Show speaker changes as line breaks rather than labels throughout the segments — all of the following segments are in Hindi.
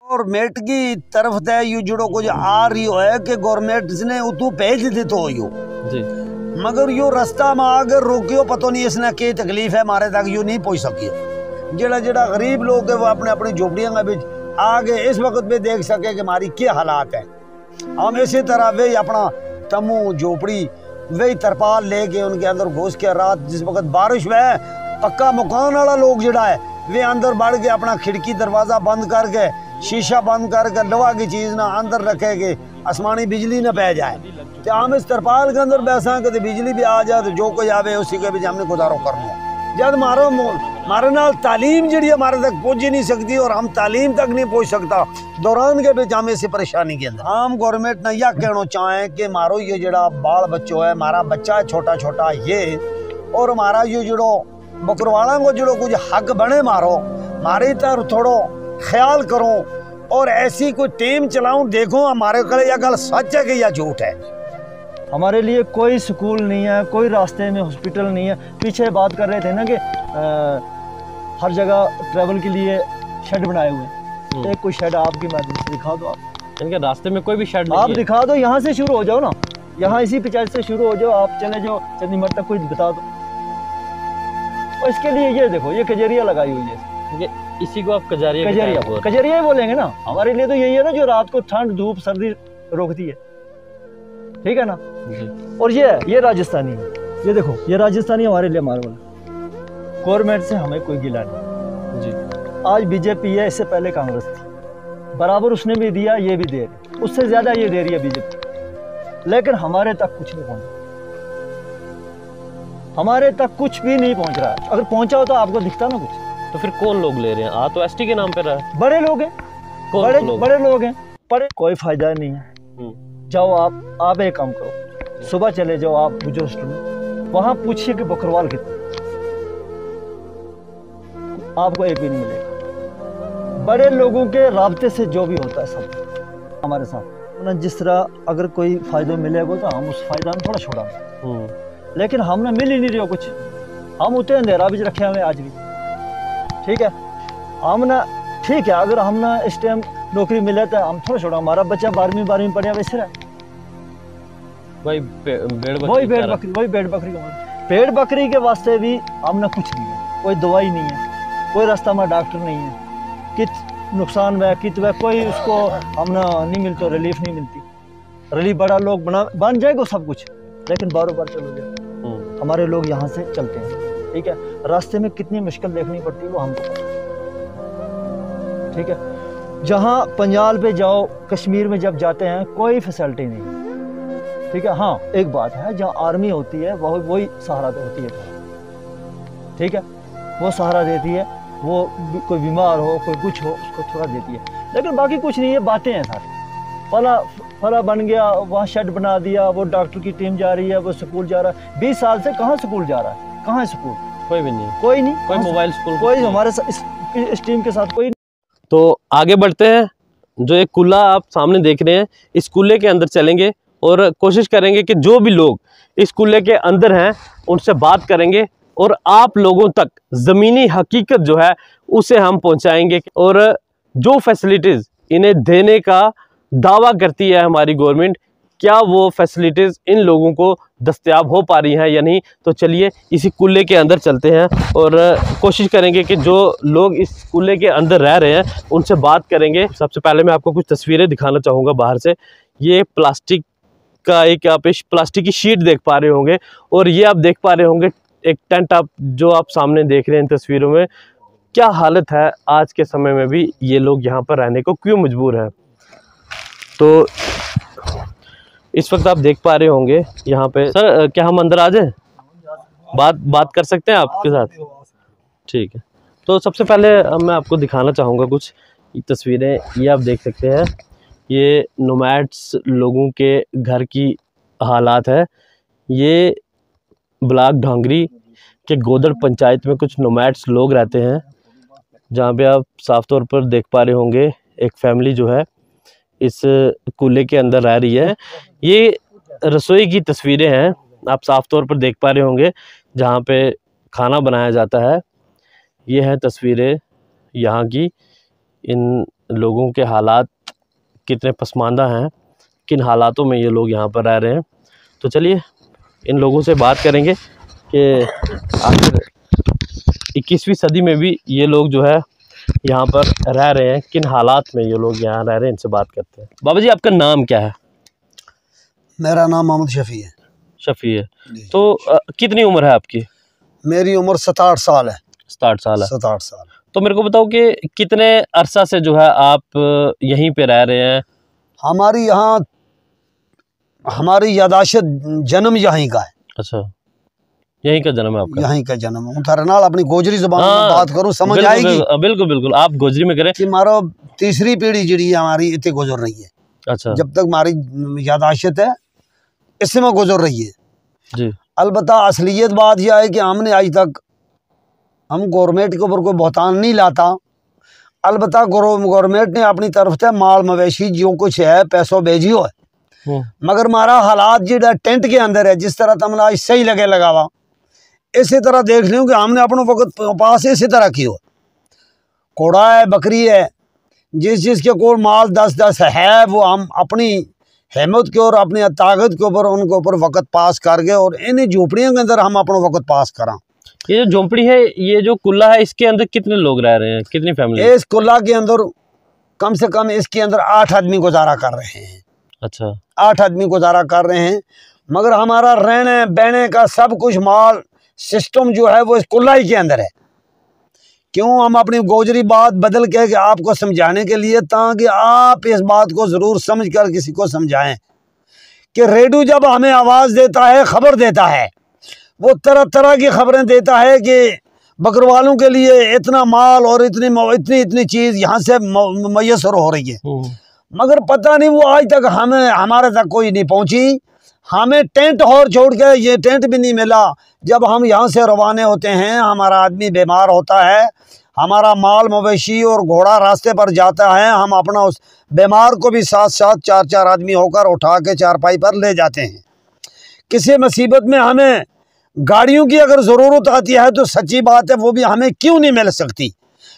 गवर्नमेंट की तरफ से यू जुड़ो कुछ आ रही है कि गवर्नमेंट ने उतू भेज दी तो यो जी, मगर यो रास्ता में आगे रोकियो पतो नहीं इसने क्या तकलीफ है मारे तक यू नहीं पहुंच सकियो। जेड़ा जेड़ा गरीब लोग है वो अपने अपनी झोपड़ियों के बीच आगे इस वक्त भी देख सके कि हमारी क्या हालात है। हम इसी तरह वे अपना तमू झोपड़ी वही तरपाल लेके उनके अंदर घुस के रात जिस वक्त बारिश हुआ पक्का मकान वाला लोग जड़ा है वे अंदर बढ़ के अपना खिड़की दरवाजा बंद करके शीशा बंद करके लोहा की चीज ना अंदर रखेगे आसमानी बिजली न पै जाए। तो हम इस तरपाल के अंदर बैसा कि बिजली भी आ जाए तो जो कोई आवे उसी के बीच हमने गुजारो करना। जब मारे नाल तालीम जी हमारे तक पहुंच ही नहीं सकती और हम तालीम तक नहीं पहुंच सकता दौरान के बीच हमें इसी परेशानी के अंदर आम गवर्नमेंट ने यह कहना चाहे कि मारो ये जड़ा बाल बच्चों है हमारा बच्चा है छोटा छोटा ये और हमारा ये जुड़ो बकरवाला को जुड़ो कुछ हक बने मारो हमारी तरफ थोड़ो ख्याल करो और ऐसी कोई टीम चलाऊं देखो हमारे कल यह गल सच है कि यह झूठ है।
हमारे लिए कोई स्कूल नहीं है, कोई रास्ते में हॉस्पिटल नहीं है। पीछे बात कर रहे थे ना कि हर जगह ट्रैवल के लिए शेड बनाए हुए हैं। एक कोई शेड आपकी मदद से दिखा दो, आप
इनके रास्ते में कोई भी शेड नहीं
आप दिखा दो। यहाँ से शुरू हो जाओ ना, यहाँ इसी पंचायत से शुरू हो जाओ, आप चले जाओ चंडीमठ तक कोई बता दो। और इसके लिए ये देखो ये कजरिया लगाई हुई है,
इसी को आप कजरिया
ही बोलेंगे ना। हमारे लिए तो यही है ना जो रात को ठंड धूप सर्दी रोकती है, ठीक है ना। और ये राजस्थानी है, ये देखो ये राजस्थानी हमारे लिए मार्बल है। गवर्नमेंट से हमें कोई गिला नहीं जी। आज बीजेपी है, इससे पहले कांग्रेस थी, बराबर उसने भी दिया ये भी दे रही, उससे ज्यादा ये दे रही है बीजेपी, लेकिन हमारे तक कुछ नहीं पहुंचा, हमारे तक कुछ भी नहीं पहुंच रहा है। अगर पहुंचा हो तो आपको दिखता ना कुछ।
तो फिर कौन लोग ले रहे हैं? तो एसटी के नाम पे रहा है,
बड़े लोग हैं, बड़े लोग हैं, पर कोई फायदा नहीं है। जाओ आप एक काम करो, सुबह चले जाओ आप बुजुर्ग में, वहां पूछिए कि बकरवाल कितना, आपको एक भी नहीं मिलेगा। बड़े लोगों के राब्ते से जो भी होता है सब हमारे साथ ना, जिस तरह अगर कोई फायदा मिलेगा तो हम उस फायदा में थोड़ा छोड़ा, लेकिन हमने मिल ही नहीं रहा कुछ। हम उतने अंधेरा भी रखे हमें आज भी, ठीक है। हमने ठीक है, अगर हमने इस टाइम नौकरी मिले तो हम थोड़ा छोड़ा, हमारा बच्चा 12वीं पढ़े वैसे रहे, वही भेड़ बकरी के वास्ते भी हमने कुछ नहीं है, कोई दवाई नहीं है, कोई रास्ता में डॉक्टर नहीं है, कित नुकसान हुआ कित हुआ कोई उसको हमने नहीं मिलता, रिलीफ नहीं मिलती। रिलीफ बड़ा लोग बन जाएगा सब कुछ, लेकिन बारों बार चलोगे हमारे लोग यहाँ से चलते हैं, ठीक है। रास्ते में कितनी मुश्किल देखनी पड़ती है वो हमको पता है, ठीक है। जहाँ पंजाब पे जाओ, कश्मीर में जब जाते हैं कोई फैसिलिटी नहीं है, ठीक है। हाँ एक बात है, जहाँ आर्मी होती है वही सहारा होती है, ठीक है, वो सहारा देती है, वो कोई बीमार हो कोई कुछ हो उसको थोड़ा देती है, लेकिन बाकी कुछ नहीं है, बातें हैं सारी। फला बन गया, वहाँ शेड बना दिया, वो डॉक्टर की टीम जा रही है, वो स्कूल जा रहा है। 20 साल से कहाँ स्कूल जा रहा है, कहाँ स्कूल?
कोई भी नहीं,
कोई
मोबाइल स्कूल,
कोई हमारे इस टीम के साथ कोई नहीं।
तो आगे बढ़ते हैं, जो एक कुल्ला आप सामने देख रहे हैं, इस कुल्ले के अंदर चलेंगे और कोशिश करेंगे कि जो भी लोग इस कुल्ले के अंदर हैं उनसे बात करेंगे और आप लोगों तक ज़मीनी हकीकत जो है उसे हम पहुंचाएंगे। और जो फैसिलिटीज़ इन्हें देने का दावा करती है हमारी गवर्नमेंट, क्या वो फैसिलिटीज़ इन लोगों को दस्तयाब हो पा रही हैं या नहीं। तो चलिए इसी कुल्ले के अंदर चलते हैं और कोशिश करेंगे कि जो लोग इस कुल्ले के अंदर रह रहे हैं उनसे बात करेंगे। सबसे पहले मैं आपको कुछ तस्वीरें दिखाना चाहूँगा बाहर से। ये प्लास्टिक का एक आप प्लास्टिक की शीट देख पा रहे होंगे और ये आप देख पा रहे होंगे एक टेंट, आप जो आप सामने देख रहे हैं इन तस्वीरों में। क्या हालत है आज के समय में भी, ये लोग यहाँ पर रहने को क्यों मजबूर हैं। तो इस वक्त आप देख पा रहे होंगे यहाँ पे। सर क्या हम अंदर आ जाएं, बात कर सकते हैं आपके साथ? ठीक है। तो सबसे पहले मैं आपको दिखाना चाहूँगा कुछ तस्वीरें। ये आप देख सकते हैं, ये नोमैड्स लोगों के घर की हालात है। ये ब्लॉक ढांगरी के गोदड़ पंचायत में कुछ नोमैड्स लोग रहते हैं, जहाँ पे आप साफ तौर पर देख पा रहे होंगे एक फैमिली जो है इस कूल्हे के अंदर रह रही है। ये रसोई की तस्वीरें हैं, आप साफ तौर पर देख पा रहे होंगे, जहाँ पे खाना बनाया जाता है। ये है तस्वीरें यहाँ की इन लोगों के हालात कितने पसमानदा हैं, किन हालातों में ये लोग यहाँ पर रह रहे हैं। तो चलिए इन लोगों से बात करेंगे कि आखिर 21वीं सदी में भी ये लोग जो है यहाँ पर रह रहे हैं, किन हालात में ये लोग यहाँ रह रहे हैं, इनसे बात करते हैं। बाबा जी, आपका नाम क्या है?
मेरा नाम मोहम्मद शफी है।
शफी है। तो कितनी उम्र है आपकी?
मेरी उम्र 67 साल है।
67 साल है।
67 साल।
तो मेरे को बताओ कि कितने अरसा से जो है आप यहीं पे रह रहे हैं?
हमारी यहाँ हमारी यादाश्त जन्म यहीं का है।
अच्छा, यहीं का जन्म है आपका?
यहीं का जन्म है। थरनाल अपनी गोजरी जुबान में बात करूं समझ आएगी?
बिल्कुल बिल्कुल, आप गोजरी में करें।
कि मारो तीसरी पीढ़ी जी हमारी इतने गुजर रही है।
अच्छा।
जब तक हमारी यादाश्त है इससे में गुजर रही है
जी।
अलबत्ता असलियत बात यह है कि हमने आज तक हम गवर्नमेंट के ऊपर कोई बहुतान नहीं लाता। अलबत्ता गवर्नमेंट ने अपनी तरफ से माल मवेशी जो कुछ है पैसों भेजियो है, मगर हमारा हालात जो टेंट के अंदर है जिस तरह तुमने आज सही लगे लगावा इसी तरह देख लियो कि हमने अपने वक्त पास इसी तरह की हो। घोड़ा है, बकरी है, जिसके को माल 10-10 है वो हम अपनी हिम्मत के और अपनी ताकत के ऊपर उनके ऊपर वक्त पास कर गए और इन झोपड़ियों के अंदर हम अपना वक्त पास करा।
ये जो झोपड़ी है, ये जो कुल्ला है, इसके अंदर कितने लोग रह रहे हैं, कितनी फैमिली?
इस कुल्ला के अंदर कम से कम इसके अंदर 8 आदमी गुजारा कर रहे हैं।
अच्छा,
8 आदमी गुजारा कर रहे हैं, मगर हमारा रहने बहने का सब कुछ माल सिस्टम जो है वो इस कुल्ला ही के अंदर है। क्यों हम अपनी गोजरी बात बदल के आपको समझाने के लिए, ताकि आप इस बात को ज़रूर समझ कर किसी को समझाएं कि रेडियो जब हमें आवाज़ देता है, खबर देता है, वो तरह तरह की खबरें देता है कि बकरवालों के लिए इतना माल और इतनी चीज़ यहाँ से मैसर हो रही है, मगर पता नहीं वो आज तक हमारे तक कोई नहीं पहुँची। हमें टेंट और छोड़ के ये टेंट भी नहीं मिला। जब हम यहाँ से रवाने होते हैं, हमारा आदमी बीमार होता है, हमारा माल मवेशी और घोड़ा रास्ते पर जाता है, हम अपना उस बीमार को भी साथ साथ 4-4 आदमी होकर उठा के चारपाई पर ले जाते हैं। किसी मुसीबत में हमें गाड़ियों की अगर ज़रूरत आती है तो सच्ची बात है वो भी हमें क्यों नहीं मिल सकती।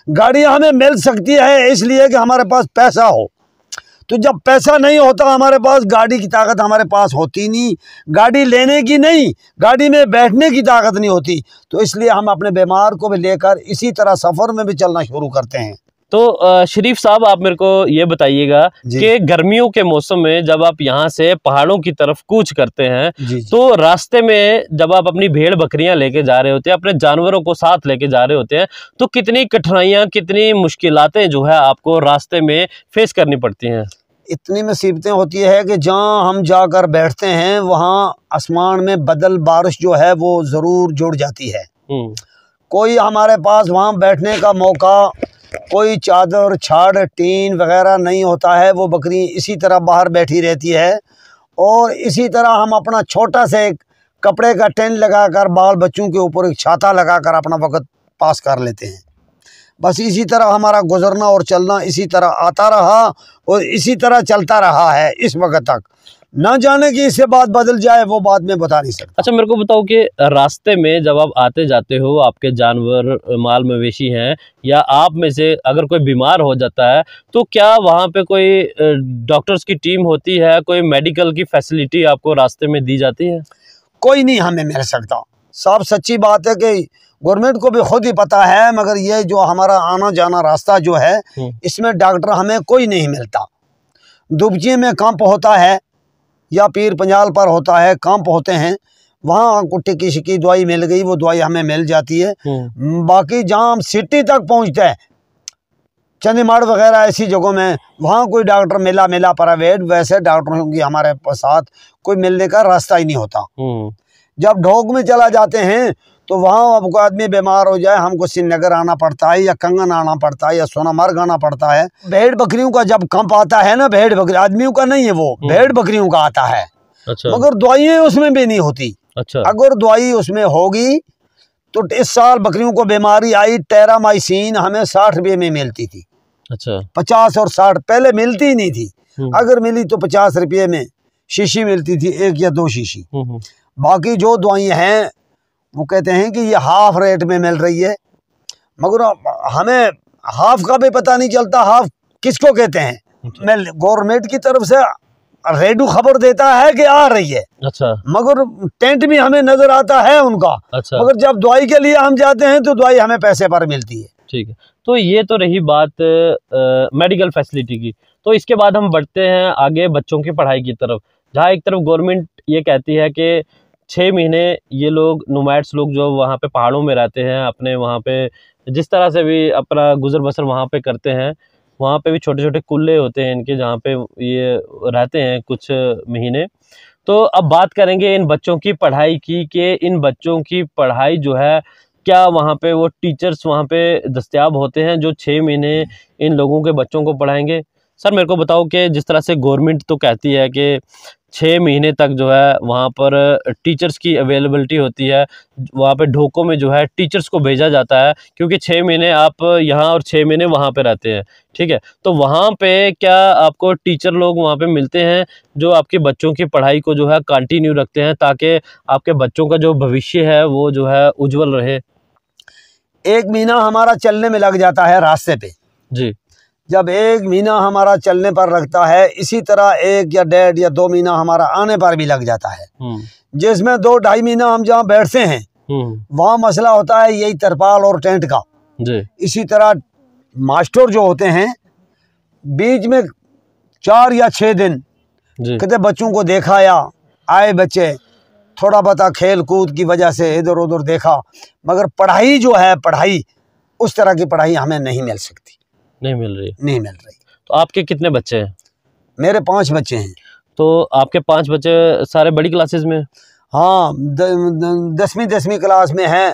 गाड़ी हमें मिल सकती है इसलिए कि हमारे पास पैसा हो। तो जब पैसा नहीं होता हमारे पास, गाड़ी की ताकत हमारे पास होती नहीं, गाड़ी लेने की नहीं, गाड़ी में बैठने की ताकत नहीं होती, तो इसलिए हम अपने बीमार को भी लेकर इसी तरह सफ़र में भी चलना शुरू करते हैं।
तो शरीफ साहब, आप मेरे को ये बताइएगा कि गर्मियों के मौसम में जब आप यहाँ से पहाड़ों की तरफ कूच करते हैं, तो रास्ते में जब आप अपनी भेड़ बकरियां लेके जा रहे होते हैं, अपने जानवरों को साथ लेके जा रहे होते हैं, तो कितनी कठिनाइयाँ, कितनी मुश्किलातें जो है आपको रास्ते में फेस करनी पड़ती हैं?
इतनी मुसीबतें होती है कि जहाँ हम जाकर बैठते हैं वहाँ आसमान में बदल बारिश जो है वो ज़रूर जुड़ जाती है। कोई हमारे पास वहाँ बैठने का मौका, कोई चादर छाड़ टीन वगैरह नहीं होता है। वो बकरी इसी तरह बाहर बैठी रहती है और इसी तरह हम अपना छोटा सा एक कपड़े का टेंट लगाकर बाल बच्चों के ऊपर एक छाता लगाकर अपना वक्त पास कर लेते हैं। बस इसी तरह हमारा गुजरना और चलना इसी तरह आता रहा और इसी तरह चलता रहा है इस वक्त तक। ना जाने कि इससे बात बदल जाए वो बात मैं बता नहीं सकता।
अच्छा, मेरे को बताओ कि रास्ते में जब आप आते जाते हो, आपके जानवर माल मवेशी हैं या आप में से अगर कोई बीमार हो जाता है, तो क्या वहाँ पे कोई डॉक्टर्स की टीम होती है, कोई मेडिकल की फैसिलिटी आपको रास्ते में दी जाती है?
कोई नहीं हमें मिल सकता। साफ सच्ची बात है कि गवर्नमेंट को भी खुद ही पता है, मगर ये जो हमारा आना जाना रास्ता जो है इसमें डॉक्टर हमें कोई नहीं मिलता। दुबची में कैंप होता है या पीर पंजाल पर होता है, कैंप होते हैं, वहाँ कुट्टी की शिकी दवाई मिल गई, वो दवाई हमें मिल जाती है। बाकी जहाँ हम सिटी तक पहुँचते हैं, चंदीमाड़ वगैरह ऐसी जगहों में, वहाँ कोई डॉक्टर मिला प्राइवेट, वैसे डॉक्टरों की हमारे साथ कोई मिलने का रास्ता ही नहीं होता। जब ढोक में चला जाते हैं तो वहाँ आपको आदमी बीमार हो जाए, हमको श्रीनगर आना पड़ता है या कंगन आना पड़ता है या सोनामर्ग आना पड़ता है। भेड़ बकरियों का जब कैंप आता है ना, भेड़ बकरी आदमियों का नहीं है, वो भेड़ बकरियों का आता है।
अच्छा।
मगर दवाइयाँ उसमें भी नहीं होती।
अच्छा।
अगर दवाई उसमें होगी तो इस साल बकरियों को बीमारी आई, टेरामाइसिन हमें 60 रुपये में मिलती थी।
अच्छा।
50 और 60 पहले मिलती ही नहीं थी। अगर मिली तो 50 रुपये में शीशी मिलती थी, 1 या 2 शीशी। बाकी जो दवाइयाँ हैं वो कहते हैं कि ये हाफ रेट में मिल रही है, मगर हमें हाफ का भी पता नहीं चलता, हाफ किसको कहते हैं, मैं गवर्नमेंट की तरफ से रेडियो खबर देता है कि आ रही है,
अच्छा,
मगर टेंट भी हमें नजर आता है उनका,
अच्छा,
मगर जब दवाई के लिए हम जाते हैं तो दवाई हमें पैसे पर मिलती है।
ठीक है। तो ये तो रही बात मेडिकल फैसिलिटी की। तो इसके बाद हम बढ़ते हैं आगे बच्चों की पढ़ाई की तरफ, जहाँ एक तरफ गवर्नमेंट ये कहती है कि 6 महीने ये लोग नोमैड्स लोग जो वहाँ पे पहाड़ों में रहते हैं, अपने वहाँ पे जिस तरह से भी अपना गुजर बसर वहाँ पे करते हैं, वहाँ पे भी छोटे छोटे कुल्ले होते हैं इनके, जहाँ पे ये रहते हैं कुछ महीने। तो अब बात करेंगे इन बच्चों की पढ़ाई की, कि इन बच्चों की पढ़ाई जो है, क्या वहाँ पे वो टीचर्स वहाँ पे दस्तयाब होते हैं जो 6 महीने इन लोगों के बच्चों को पढ़ाएंगे। सर मेरे को बताओ कि जिस तरह से गवर्नमेंट तो कहती है कि 6 महीने तक जो है वहाँ पर टीचर्स की अवेलेबिलिटी होती है, वहाँ पे ढोकों में जो है टीचर्स को भेजा जाता है, क्योंकि 6 महीने आप यहाँ और 6 महीने वहाँ पे रहते हैं, ठीक है। तो वहाँ पे क्या आपको टीचर लोग वहाँ पे मिलते हैं जो आपके बच्चों की पढ़ाई को जो है कंटिन्यू रखते हैं, ताकि आपके बच्चों का जो भविष्य है वो जो है उज्जवल रहे?
1 महीना हमारा चलने में लग जाता है रास्ते पे
जी।
जब 1 महीना हमारा चलने पर लगता है, इसी तरह 1 या 1.5 या 2 महीना हमारा आने पर भी लग जाता है, जिसमें 2-2.5 महीना हम जहाँ बैठते हैं वहाँ मसला होता है यही तरपाल और टेंट का
जी।
इसी तरह मास्टर जो होते हैं बीच में 4 या 6 दिन कहते बच्चों को दिखाया, आए बच्चे थोड़ा बता खेल कूद की वजह से इधर उधर देखा, मगर पढ़ाई जो है, पढ़ाई उस तरह की पढ़ाई हमें नहीं मिल सकती, नहीं मिल रही।
तो आपके कितने बच्चे हैं?
मेरे 5 बच्चे हैं।
तो आपके 5 बच्चे सारे बड़ी क्लासेस में?
हाँ, 10वीं क्लास में हैं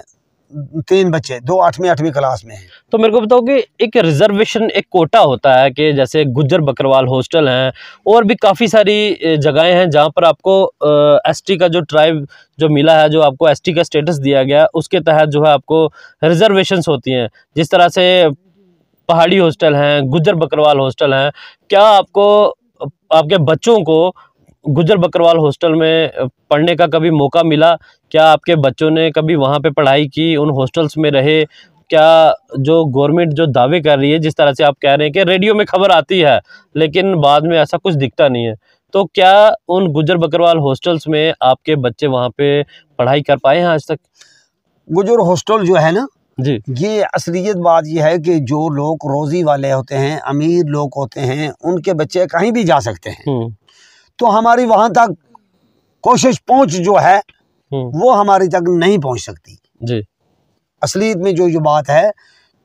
3 बच्चे, 2 8वीं क्लास में हैं।
तो मेरे को बताओ कि एक रिजर्वेशन, एक कोटा होता है कि जैसे गुज्जर बकरवाल हॉस्टल हैं और भी काफ़ी सारी जगहें हैं जहाँ पर आपको एसटी का जो ट्राइब जो मिला है, जो आपको एसटी का स्टेटस दिया गया, उसके तहत जो है आपको रिजर्वेशंस होती हैं। जिस तरह से पहाड़ी हॉस्टल हैं, गुज्जर बकरवाल हॉस्टल हैं, क्या आपको आपके बच्चों को गुज्जर बकरवाल हॉस्टल में पढ़ने का कभी मौका मिला? क्या आपके बच्चों ने कभी वहाँ पे पढ़ाई की, उन हॉस्टल्स में रहे? क्या जो गवर्नमेंट जो दावे कर रही है, जिस तरह से आप कह रहे हैं कि रेडियो में खबर आती है लेकिन बाद में ऐसा कुछ दिखता नहीं है, तो क्या उन गुज्जर बकरवाल हॉस्टल्स में आपके बच्चे वहाँ पे पढ़ाई कर पाए हैं आज तक?
गुज्जर हॉस्टल जो है ना
जी,
ये असलियत बात ये है कि जो लोग रोजी वाले होते हैं, अमीर लोग होते हैं, उनके बच्चे कहीं भी जा सकते हैं। तो हमारी वहाँ तक कोशिश पहुँच जो है वो हमारी तक नहीं पहुँच सकती
जी।
असलियत में जो बात है,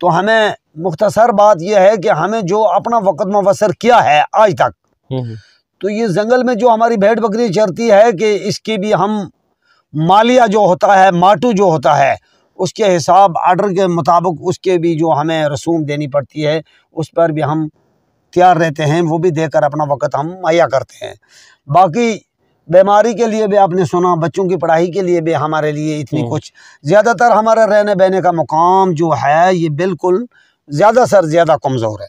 तो हमें मुख्तसर बात यह है कि हमें जो अपना वक़्त मुबसर किया है आज तक, तो ये जंगल में जो हमारी भेड़ बकरी चरती है कि इसकी भी हम मालिया जो होता है, माटू जो होता है, उसके हिसाब आर्डर के मुताबिक उसके भी जो हमें रसूम देनी पड़ती है, उस पर भी हम तैयार रहते हैं, वो भी देकर अपना वक़्त हम मुहैया करते हैं। बाकी बीमारी के लिए भी आपने सुना, बच्चों की पढ़ाई के लिए भी हमारे लिए इतनी कुछ, ज़्यादातर हमारा रहने बहने का मुकाम जो है ये बिल्कुल ज़्यादा से ज़्यादा कमज़ोर है।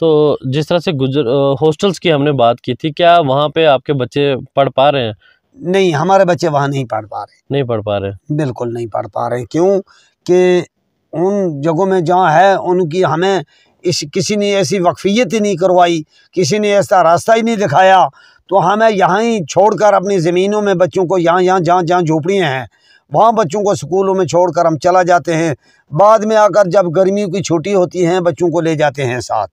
तो जिस तरह से गुज्जर हॉस्टल्स की हमने बात की थी, क्या वहाँ पे आपके बच्चे पढ़ पा रहे हैं?
नहीं, हमारे बच्चे वहाँ नहीं पढ़ पा रहे।
नहीं पढ़ पा रहे?
बिल्कुल नहीं पढ़ पा रहे। क्यों कि उन जगहों में जहाँ है उनकी हमें किसी ने ऐसी वक्फियत ही नहीं करवाई, किसी ने ऐसा रास्ता ही नहीं दिखाया, तो हमें यहाँ ही छोड़कर अपनी ज़मीनों में बच्चों को जहाँ झोपड़ियाँ हैं वहाँ बच्चों को स्कूलों में छोड़कर हम चला जाते हैं। बाद में आकर जब गर्मियों की छुट्टी होती हैं बच्चों को ले जाते हैं साथ।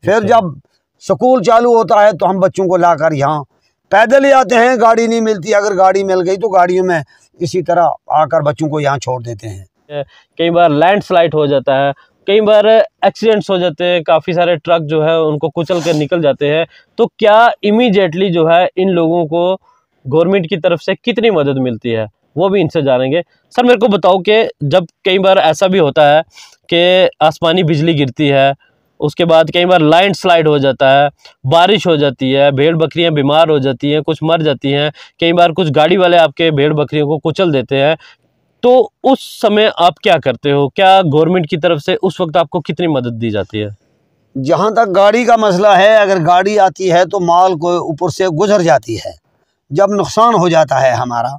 फिर जब स्कूल चालू होता है तो हम बच्चों को लाकर यहाँ पैदल ही आते हैं, गाड़ी नहीं मिलती, अगर गाड़ी मिल गई तो गाड़ियों में इसी तरह आकर बच्चों को यहाँ छोड़ देते हैं।
कई बार लैंडस्लाइड हो जाता है, कई बार एक्सीडेंट्स हो जाते हैं, काफ़ी सारे ट्रक जो है उनको कुचल कर निकल जाते हैं, तो क्या इमीडिएटली जो है इन लोगों को गवर्नमेंट की तरफ से कितनी मदद मिलती है, वो भी इनसे जानेंगे। सर मेरे को बताओ कि जब कई बार ऐसा भी होता है कि आसमानी बिजली गिरती है, उसके बाद कई बार लैंडस्लाइड हो जाता है, बारिश हो जाती है, भेड़ बकरियां बीमार हो जाती हैं, कुछ मर जाती हैं, कई बार कुछ गाड़ी वाले आपके भेड़ बकरियों को कुचल देते हैं, तो उस समय आप क्या करते हो? क्या गवर्नमेंट की तरफ से उस वक्त आपको कितनी मदद दी जाती है?
जहाँ तक गाड़ी का मसला है, अगर गाड़ी आती है तो माल को ऊपर से गुजर जाती है। जब नुकसान हो जाता है हमारा,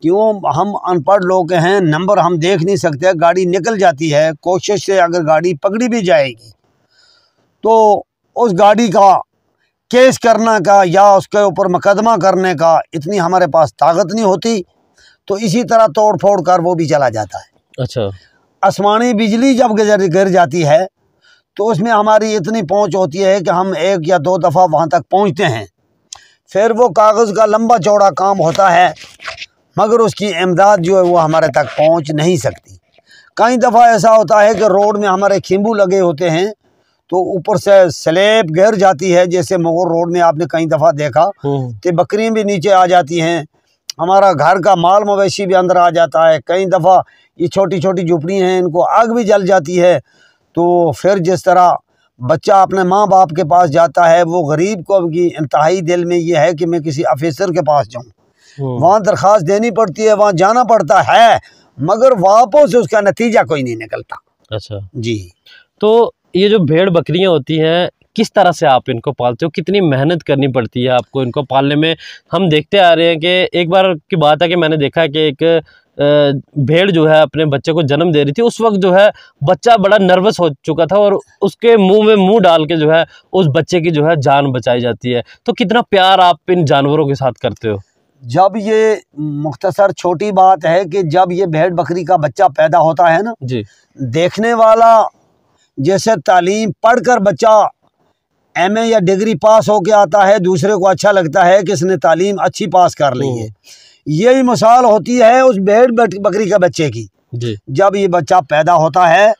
क्यों हम अनपढ़ लोग हैं, नंबर हम देख नहीं सकते, गाड़ी निकल जाती है, कोशिश से अगर गाड़ी पकड़ी भी जाएगी तो उस गाड़ी का केस करने का या उसके ऊपर मुकदमा करने का इतनी हमारे पास ताकत नहीं होती, तो इसी तरह तोड़ फोड़ कर वो भी चला जाता है।
अच्छा,
आसमानी बिजली जब गिर जाती है तो उसमें हमारी इतनी पहुंच होती है कि हम 1 या 2 दफ़ा वहां तक पहुंचते हैं, फिर वो कागज़ का लंबा चौड़ा काम होता है, मगर उसकी इमदाद जो है वो हमारे तक पहुंच नहीं सकती। कई दफ़ा ऐसा होता है कि रोड में हमारे खिंबू लगे होते हैं तो ऊपर से स्लैब गिर जाती है, जैसे मोर रोड में आपने कई दफ़ा देखा कि बकरियाँ भी नीचे आ जाती हैं, हमारा घर का माल मवेशी भी अंदर आ जाता है। कई दफ़ा ये छोटी छोटी झुपड़ी हैं, इनको आग भी जल जाती है। तो फिर जिस तरह बच्चा अपने माँ बाप के पास जाता है, वो गरीब को की इंतहाई दिल में ये है कि मैं किसी ऑफिसर के पास जाऊँ, वहाँ दरख्वास्त देनी पड़ती है, वहाँ जाना पड़ता है, मगर वापस उसका नतीजा कोई नहीं निकलता।
अच्छा
जी।
तो ये जो भेड़ बकरियां होती हैं, किस तरह से आप इनको पालते हो, कितनी मेहनत करनी पड़ती है आपको इनको पालने में? हम देखते आ रहे हैं कि एक बार की बात है कि मैंने देखा कि एक भेड़ जो है अपने बच्चे को जन्म दे रही थी। उस वक्त जो है बच्चा बड़ा नर्वस हो चुका था और उसके मुंह में मुंह डाल के जो है उस बच्चे की जो है जान बचाई जाती है। तो कितना प्यार आप इन जानवरों के साथ करते हो?
जब ये मुख्तसर छोटी बात है कि जब ये भेड़ बकरी का बच्चा पैदा होता है ना
जी,
देखने वाला जैसे तालीम पढ़कर बच्चा एमए या डिग्री पास होके आता है, दूसरे को अच्छा लगता है कि इसने तालीम अच्छी पास कर ली है, यही मिसाल होती है उस भेड़ बकरी का बच्चे की।
जी।
जब ये बच्चा पैदा होता है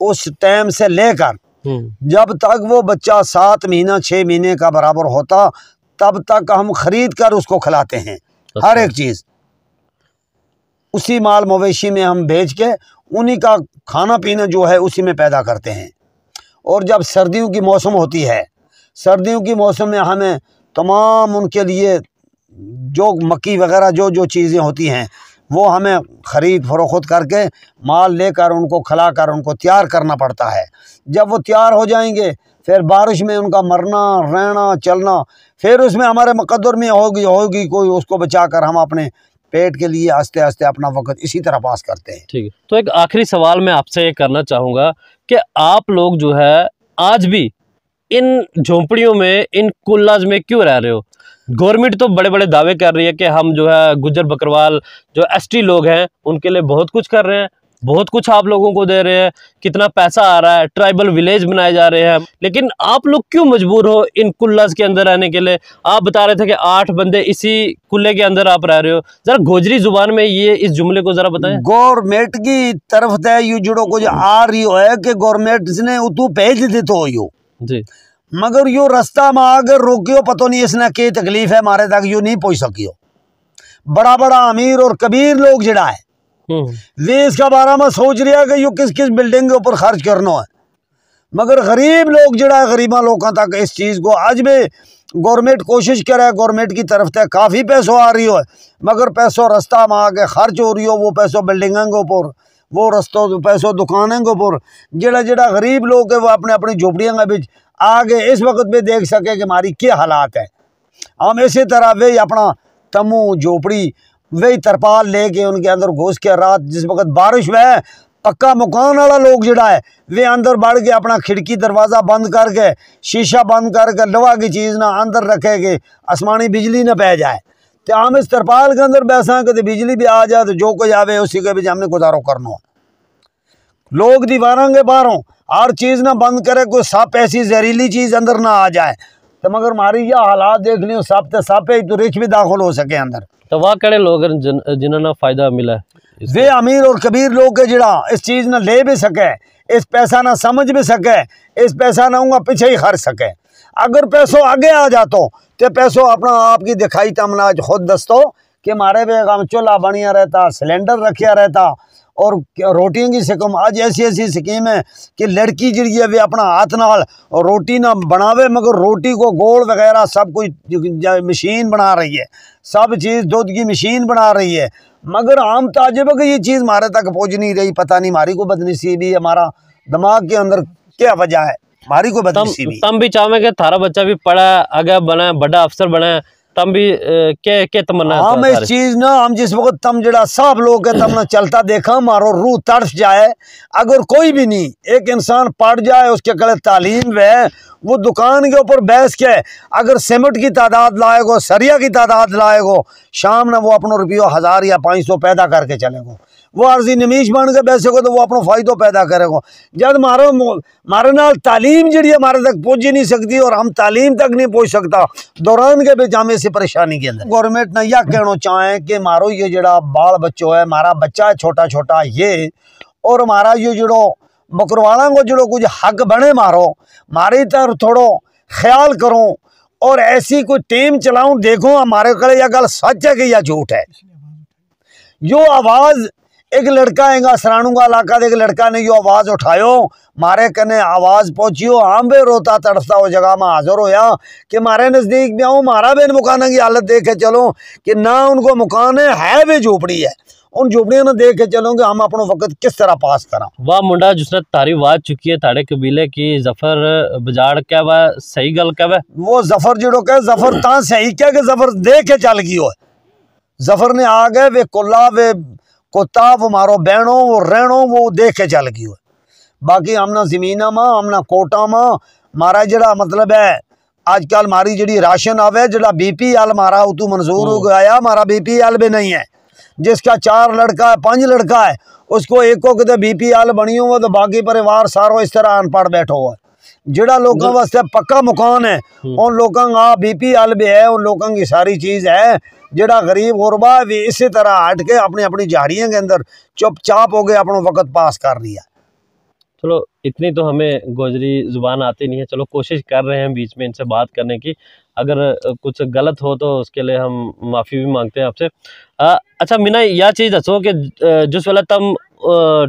उस टाइम से लेकर जब तक वो बच्चा 7 महीना 6 महीने का बराबर होता, तब तक हम खरीद कर उसको खिलाते हैं।
अच्छा।
हर एक चीज़ उसी माल मवेशी में हम बेच के उन्हीं का खाना पीना जो है उसी में पैदा करते हैं। और जब सर्दियों की मौसम होती है, सर्दियों की मौसम में हमें तमाम उनके लिए जो मक्की वगैरह जो चीज़ें होती हैं वो हमें ख़रीद फरोख्त करके माल लेकर उनको खिलाकर उनको तैयार करना पड़ता है। जब वो तैयार हो जाएंगे फिर बारिश में उनका मरना रहना चलना, फिर उसमें हमारे मुकद्दर में होगी कोई उसको बचाकर हम अपने पेट के लिए आस्ते आस्ते अपना वक्त इसी तरह पास करते हैं।
ठीक है। तो एक आखिरी सवाल मैं आपसे ये करना चाहूँगा कि आप लोग जो है आज भी इन झोंपड़ियों में, इन कुल्लाज में क्यों रह रहे हो? गवर्नमेंट तो बड़े बड़े दावे कर रही है कि हम जो है गुज्जर बकरवाल जो एसटी लोग हैं उनके लिए बहुत कुछ कर रहे हैं, बहुत कुछ आप लोगों को दे रहे हैं, कितना पैसा आ रहा है, ट्राइबल विलेज बनाए जा रहे हैं, लेकिन आप लोग क्यों मजबूर हो इन कुल्लाज के अंदर रहने के लिए? आप बता रहे थे कि 8 बंदे इसी कुल्ले के अंदर आप रह रहे हो। जरा गोजरी जुबान में ये इस जुमले को जरा बताएं।
गवर्नमेंट की तरफ से यू जुड़ो कुछ आ रही है कि गवर्नमेंट ने तू भेज देते हो यो
जी,
मगर यो रास्ता में आकर रोकियो, पता नहीं इसने क्या तकलीफ है मारे तक यो नहीं पहुंच सकियो। बड़ा बड़ा अमीर और कबीर लोग जड़ा है वे इसका बारे में सोच रहा है कि यो किस किस बिल्डिंग के ऊपर खर्च करना है, मगर गरीब लोग जड़ा है गरीबा लोगों तक इस चीज़ को आज भी गवर्नमेंट कोशिश करे, गवर्नमेंट की तरफ से काफ़ी पैसों आ रही हो, मगर पैसों रास्ता में आके खर्च हो रही हो, वो पैसों बिल्डिंगों के ऊपर, वो रस्तों पैसों दुकानों के ऊपर, जड़ा जड़ा गरीब लोग है वो अपने अपनी झोपड़ियों के बीच आगे इस वक्त भी देख सके कि हमारी क्या हालात है। हम इसी तरह वे अपना तमू झोपड़ी वही तरपाल लेके उनके अंदर घुस के रात जिस वक्त बारिश में पक्का मकान वाला लोग जड़ा है वे अंदर बढ़ के अपना खिड़की दरवाज़ा बंद करके शीशा बंद करके लोहा की चीज़ ना अंदर रखेंगे, आसमानी बिजली ना पै जाए, तो हम इस तरपाल के अंदर बैसा के बिजली भी आ जाए तो जो कोई आवे उसी के बीच हमने गुजारो करना। लोग दीवारों के बाहरों हर चीज़ ना बंद करे, कोई सप ऐसी जहरीली चीज़ अंदर ना आ जाए, तो मगर हमारी यह हालात देख लियो सप तो सप है तो रिच भी दाखिल हो सके अंदर।
तो वह कड़े लोग जिन्होंने फायदा मिला है
वे अमीर और कबीर लोग के जड़ा इस चीज़ ना ले भी सके, इस पैसा ना समझ भी सके, इस पैसा ना उनका पीछे ही खर्च सके। अगर पैसों आगे आ जातो तो पैसों अपना आपकी दिखाई तमना खुद दस्तो कि हमारे बेगम चूल्हा बढ़िया रहता, सिलेंडर रखा रहता और रोटियों की स्कीम आज ऐसी ऐसी स्कीम है कि लड़की जी है वे अपना हाथ नाल रोटी ना बनावे, मगर रोटी को गोल वगैरह सब कुछ मशीन बना रही है, सब चीज़ दूध की मशीन बना रही है, मगर हम ताजुब है कि ये चीज़ हमारे तक पहुँच नहीं रही। पता नहीं हमारी को बदनसीबी, हमारा दिमाग के अंदर क्या वजह है, हमारी को बदनसीबी।
तम भी चाहे कि थारा बच्चा भी पढ़ा आगे बना बड़ा अफसर बना, तम भी के तमन्ना
हम इस चीज ना हम जिस वक्त तम जड़ा सब लोग के तम ना चलता देखा मारो रूह तड़फ जाए। अगर कोई भी नहीं एक इंसान पढ़ जाए उसके कड़े तालीम है वो दुकान के ऊपर बैस के अगर सीमेंट की तादाद लाएगो सरिया की तादाद लाएगो शाम ना वो अपनो रुपये 1000 या 500 पैदा करके चलेगो। वो अर्जी नमीश बन के बैसेगो तो वो अपना फायदो पैदा करेगो। जब मारे नाल तालीम जी हमारे तक पहुँच ही नहीं सकती और हम तालीम तक नहीं पहुँच सकता दौरान के बीच हमें से परेशानी के अंदर गवर्नमेंट ने यह कहना चाहे कि मारो ये जड़ा बाल बच्चों है हमारा बच्चा है छोटा छोटा ये और हमारा ये जड़ो बकरवाला को जड़ो कुछ हक बने मारो मारी तरफ थोड़ो ख्याल करो और ऐसी कोई टीम चलाऊं देखो हमारे कड़े यह गल सच है कि यह झूठ है। यो आवाज़ एक लड़का हैगा सराणुगा इलाका एक लड़का ने यो आवाज़ उठायो मारे कने आवाज़ पहुंचियो हम भी रोता तड़फता वो जगह में हाजिर होया कि मारे नज़दीक भी आऊँ मारा भी इन मकान की हालत देख के चलो कि ना उनको मकान है भी झोपड़ी है उन झोपड़ियों ने देख के चलो कि हम अपना वक्त किस तरह पास करा।
वाह मुंडा जिसने तारी आवाज चुकी है ताड़े कबीले की जफर बजाड़ क्या वह सही गल क्या वह
वो जफर जड़ो कह जफर ता सही क्या कि जफर देख के चल गई हो जफर ने आ गए वे कुल्ला वे कुत्ता वो मारो बहनों वो रहनो वो देख के चल गई हो। बाकी हमना जमीना में हमना कोटा में मारा जड़ा मतलब है आजकल मारी जड़ी राशन आवे जड़ा BPL मारा तू मंजूर हो गया मारा BPL भी नहीं है जिसका 4 लड़का है 5 लड़का है उसको एक को कितने BPL बनी हुआ तो बाकी परिवार सारो इस तरह अनपढ़ बैठो हुआ जड़ा लोगों वास्ते पक्का मकान है उन लोगों का BPL भी है उन लोगों की सारी चीज़ है। जड़ा गरीब गुरबा भी इसी तरह हट के अपनी अपनी झाड़ियों के अंदर चुपचाप हो गए अपना वक्त पास कर रहा।
चलो इतनी तो हमें गोजरी जुबान आती नहीं है चलो कोशिश कर रहे हैं बीच में इनसे बात करने की अगर कुछ गलत हो तो उसके लिए हम माफ़ी भी मांगते हैं आपसे। अच्छा मीना यह चीज़ दसो कि जिस वाला तम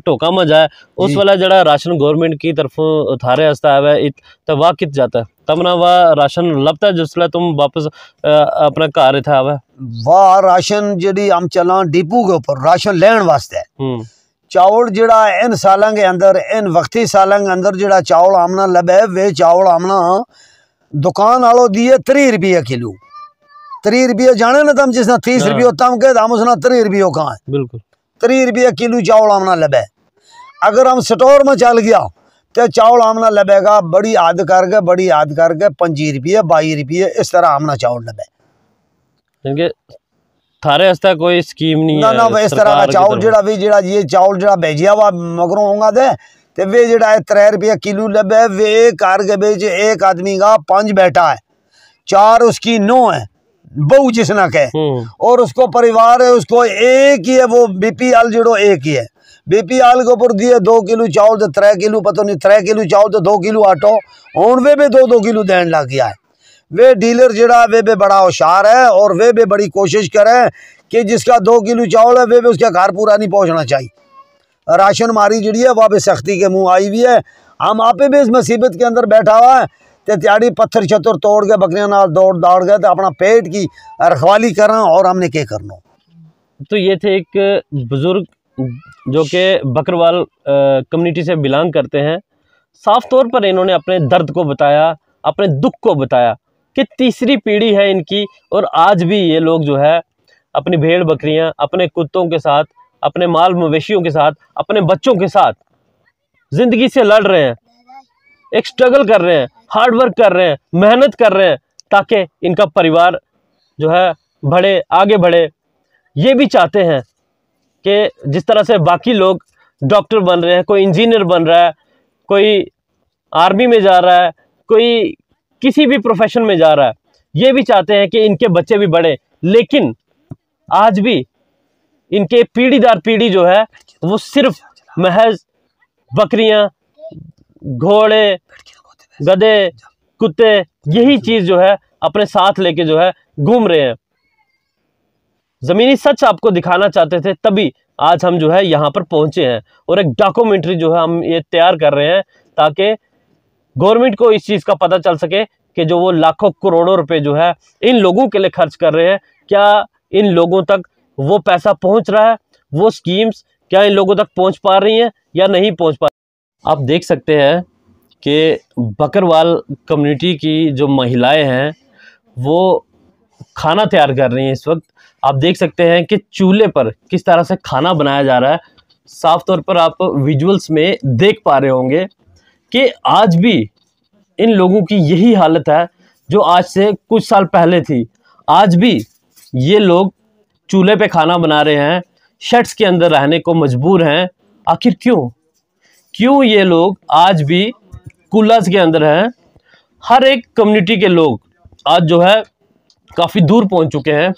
टोका में जाए उस वाला जड़ा राशन गवर्नमेंट की तरफ थारे हस्ता है तो वह कित जाता है तब ना वह राशन लभता है जिसले तुम वापस अपना घर था
वह राशन जी हम चला डिपू के ऊपर राशन लेन वास्ते चावल जड़ा इन सालों के अंदर इन वक्ती सालों के अंदर जड़ा चावल हमना लभे वे चावल हमना दुकान वालों दिए 30 रुपये किलो 30 रुपये जाने ना तम जिसना 30 रुपये तम के हम उसना 30 रुपये कहाँ है
बिल्कुल
30 रुपये किलो चावल हमना लभे। अगर हम स्टोर में चल गया तो चावल हमना लभेगा बड़ी आद करके 25 रुपये 22 रुपये इस तरह हमना चावल लभे
थारे हस्ता कोई स्कीम नहीं
ना ना इस तरह का चावल जड़ा भी जड़ा ये चावल जड़ा भेजिया हुआ मगरों होगा ते वे जड़ा 3 रुपये किलो लबे वे घर के बेच एक आदमी का 5 बेटा है 4 उसकी 9 है बहू जिसना कहे और उसको परिवार है उसको एक ही है वो BPL जड़ो एक ही है BPL के ऊपर दिए 2 किलो चावल तो 3 किलो पता नहीं 3 किलो चावल तो 2 किलो आटो और वे भी 2 किलो देने लग गया है। वे डीलर जड़ा वे भी बड़ा होशियार है और वे भी बड़ी कोशिश करे कि जिसका 2 किलो चावल है वे भी उसके घर पूरा नहीं पहुंचना चाहिए। राशन मारी जड़ी है वह भी सख्ती के मुंह आई हुई है हम आपे भी इस मुसीबत के अंदर बैठा हुआ है तो त्याड़ी पत्थर छत्तर तोड़ के बकरियां नाल दौड़ दौड़ गए तो अपना पेट की रखवाली करना और हमने क्या करना।
तो ये थे एक बुजुर्ग जो कि बकरवाल कम्युनिटी से बिलोंग करते हैं। साफ तौर पर इन्होंने अपने दर्द को बताया अपने दुख को बताया कि तीसरी पीढ़ी है इनकी और आज भी ये लोग जो है अपनी भेड़ बकरियां अपने कुत्तों के साथ अपने माल मवेशियों के साथ अपने बच्चों के साथ ज़िंदगी से लड़ रहे हैं एक स्ट्रगल कर रहे हैं हार्ड वर्क कर रहे हैं मेहनत कर रहे हैं ताकि इनका परिवार जो है बढ़े आगे बढ़े। ये भी चाहते हैं कि जिस तरह से बाकी लोग डॉक्टर बन रहे हैं कोई इंजीनियर बन रहा है कोई आर्मी में जा रहा है कोई किसी भी प्रोफेशन में जा रहा है ये भी चाहते हैं कि इनके बच्चे भी बढ़े लेकिन आज भी इनके पीढ़ी दर पीढ़ी जो है वो सिर्फ महज बकरियां घोड़े गधे कुत्ते यही चीज जो है अपने साथ लेके जो है घूम रहे हैं। जमीनी सच आपको दिखाना चाहते थे तभी आज हम जो है यहाँ पर पहुंचे हैं और एक डॉक्यूमेंट्री जो है हम ये तैयार कर रहे हैं ताकि गवर्नमेंट को इस चीज़ का पता चल सके कि जो वो लाखों करोड़ों रुपए जो है इन लोगों के लिए खर्च कर रहे हैं क्या इन लोगों तक वो पैसा पहुंच रहा है वो स्कीम्स क्या इन लोगों तक पहुंच पा रही हैं या नहीं पहुंच पा रही। आप देख सकते हैं कि बकरवाल कम्युनिटी की जो महिलाएं हैं वो खाना तैयार कर रही हैं इस वक्त। आप देख सकते हैं कि चूल्हे पर किस तरह से खाना बनाया जा रहा है। साफ तौर पर आप विजुअल्स में देख पा रहे होंगे कि आज भी इन लोगों की यही हालत है जो आज से कुछ साल पहले थी। आज भी ये लोग चूल्हे पे खाना बना रहे हैं, शेड्स के अंदर रहने को मजबूर हैं। आखिर क्यों ये लोग आज भी कूलर्स के अंदर हैं? हर एक कम्युनिटी के लोग आज जो है काफ़ी दूर पहुंच चुके हैं।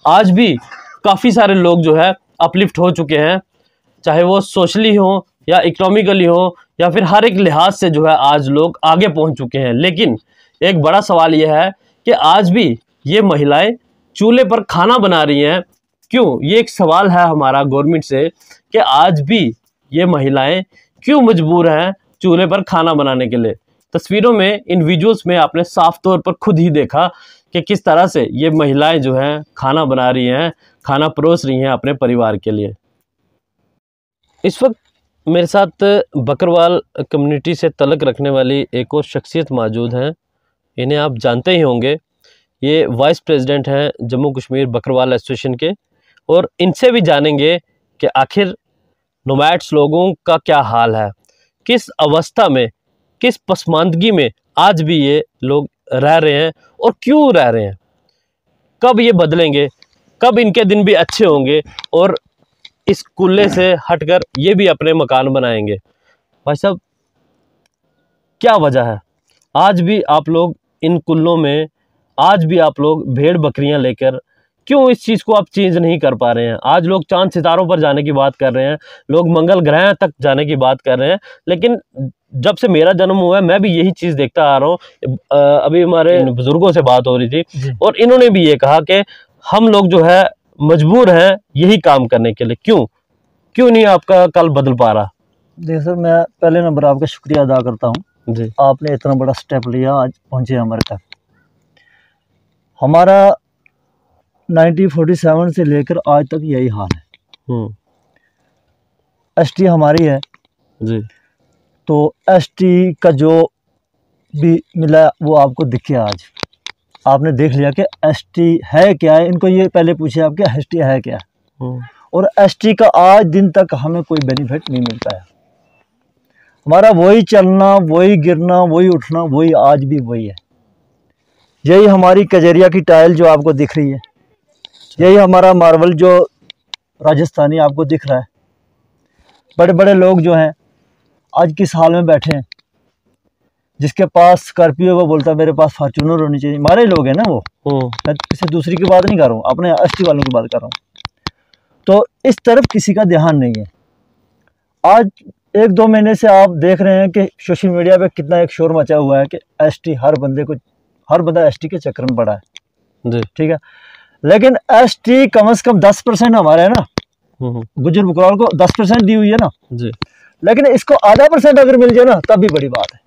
आज भी काफ़ी सारे लोग जो है अपलिफ्ट हो चुके हैं, चाहे वो सोशली हो या इकोनॉमिकली हो या फिर हर एक लिहाज से जो है आज लोग आगे पहुंच चुके हैं। लेकिन एक बड़ा सवाल यह है कि आज भी ये महिलाएं चूल्हे पर खाना बना रही हैं। क्यों? ये एक सवाल है हमारा गवर्नमेंट से कि आज भी ये महिलाएं क्यों मजबूर हैं चूल्हे पर खाना बनाने के लिए। तस्वीरों में, इन विजुअल्स में आपने साफ तौर पर खुद ही देखा कि किस तरह से ये महिलाएं जो हैं खाना बना रही हैं, खाना परोस रही हैं अपने परिवार के लिए। इस वक्त मेरे साथ बकरवाल कम्युनिटी से तल्लुक़ रखने वाली एक और शख्सियत मौजूद हैं। इन्हें आप जानते ही होंगे, ये वाइस प्रेसिडेंट हैं जम्मू कश्मीर बकरवाल एसोसिएशन के, और इनसे भी जानेंगे कि आखिर नोमैड्स लोगों का क्या हाल है, किस अवस्था में, किस पसमानदगी में आज भी ये लोग रह रहे हैं और क्यों रह रहे हैं। कब ये बदलेंगे, कब इनके दिन भी अच्छे होंगे और इस कुल्ले से हटकर ये भी अपने मकान बनाएंगे। भाई साहब, क्या वजह है आज भी आप लोग इन कुल्लों में, आज भी आप लोग भेड़ बकरियां लेकर क्यों इस चीज़ को आप चेंज नहीं कर पा रहे हैं? आज लोग चांद सितारों पर जाने की बात कर रहे हैं, लोग मंगल ग्रह तक जाने की बात कर रहे हैं, लेकिन जब से मेरा जन्म हुआ है मैं भी यही चीज़ देखता आ रहा हूँ। अभी हमारे बुजुर्गों से बात हो रही थी और इन्होंने भी ये कहा कि हम लोग जो है मजबूर हैं यही काम करने के लिए। क्यों नहीं आपका कल बदल पा रहा?
देखिए सर, मैं पहले नंबर आपका शुक्रिया अदा करता हूँ
जी।
आपने इतना बड़ा स्टेप लिया, आज पहुँचे हमारे तक। हमारा 1947 से लेकर आज तक यही हाल है। एसटी हमारी है
जी,
तो एसटी का जो भी मिला वो आपको दिखे। आज आपने देख लिया कि एसटी है क्या है। इनको ये पहले पूछे आप कि एसटी है क्या, और एसटी का आज दिन तक हमें कोई बेनिफिट नहीं मिलता है। हमारा वही चलना, वही गिरना, वही उठना, वही आज भी वही है। यही हमारी कजरिया की टाइल जो आपको दिख रही है, यही हमारा मार्बल जो राजस्थानी आपको दिख रहा है। बड़े बड़े लोग जो हैं आज किस हाल में बैठे हैं। जिसके पास स्कॉर्पियो वो बोलता है मेरे पास फॉर्च्यूनर होनी चाहिए। हमारे लोग हैं ना वो। मैं किसी दूसरी की बात नहीं कर रहा हूँ, अपने एसटी वालों की बात कर रहा हूँ। तो इस तरफ किसी का ध्यान नहीं है। आज 1-2 महीने से आप देख रहे हैं कि सोशल मीडिया पे कितना एक शोर मचा हुआ है कि एसटी, हर बंदा एसटी के चक्कर में पड़ा है जी। ठीक है, लेकिन एसटी कम से कम 10% हमारे है ना, गुज्जर बकरवाल को 10% दी हुई है ना जी। लेकिन इसको आधा % अगर मिल जाए ना तब भी बड़ी बात है।